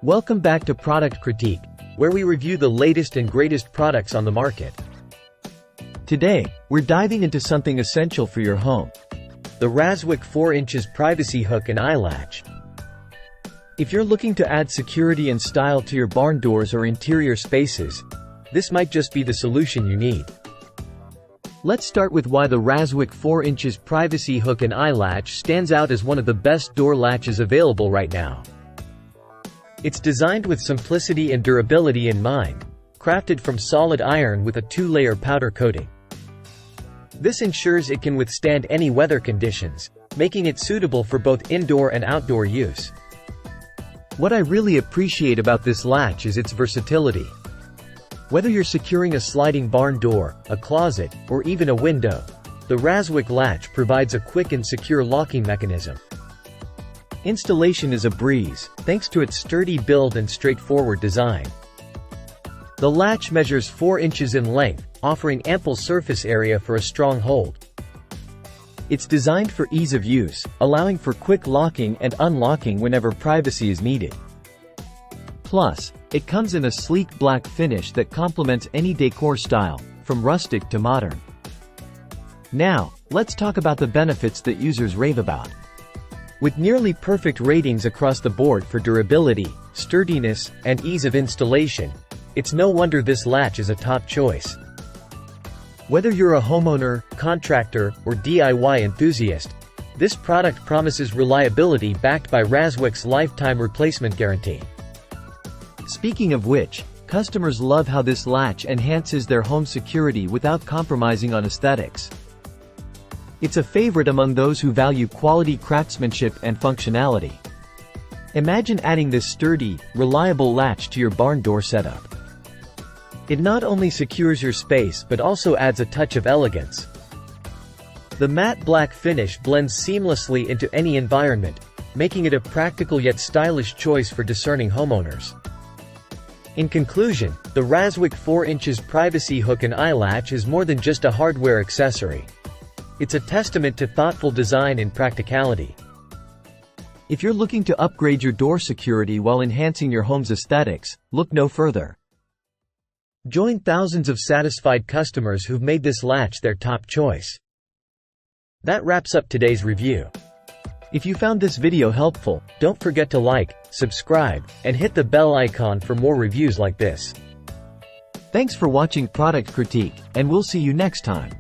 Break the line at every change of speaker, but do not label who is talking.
Welcome back to Product Critique, where we review the latest and greatest products on the market. Today, we're diving into something essential for your home: the Raswik 4" privacy hook and eye latch. If you're looking to add security and style to your barn doors or interior spaces, this might just be the solution you need. Let's start with why the Raswik 4" privacy hook and eye latch stands out as one of the best door latches available right now. It's designed with simplicity and durability in mind, crafted from solid iron with a 2-layer powder coating. This ensures it can withstand any weather conditions, making it suitable for both indoor and outdoor use. What I really appreciate about this latch is its versatility. Whether you're securing a sliding barn door, a closet, or even a window, the Raswik latch provides a quick and secure locking mechanism. Installation is a breeze, thanks to its sturdy build and straightforward design. The latch measures 4 inches in length, offering ample surface area for a strong hold. It's designed for ease of use, allowing for quick locking and unlocking whenever privacy is needed. Plus, it comes in a sleek black finish that complements any decor style, from rustic to modern. Now, let's talk about the benefits that users rave about. With nearly perfect ratings across the board for durability, sturdiness, and ease of installation, it's no wonder this latch is a top choice. Whether you're a homeowner, contractor, or DIY enthusiast, this product promises reliability backed by Raswik's lifetime replacement guarantee. Speaking of which, customers love how this latch enhances their home security without compromising on aesthetics. It's a favorite among those who value quality craftsmanship and functionality. Imagine adding this sturdy, reliable latch to your barn door setup. It not only secures your space but also adds a touch of elegance. The matte black finish blends seamlessly into any environment, making it a practical yet stylish choice for discerning homeowners. In conclusion, the Raswik 4" privacy hook and eye latch is more than just a hardware accessory. It's a testament to thoughtful design and practicality. If you're looking to upgrade your door security while enhancing your home's aesthetics, look no further. Join thousands of satisfied customers who've made this latch their top choice. That wraps up today's review. If you found this video helpful, don't forget to like, subscribe, and hit the bell icon for more reviews like this. Thanks for watching Product Critique, and we'll see you next time.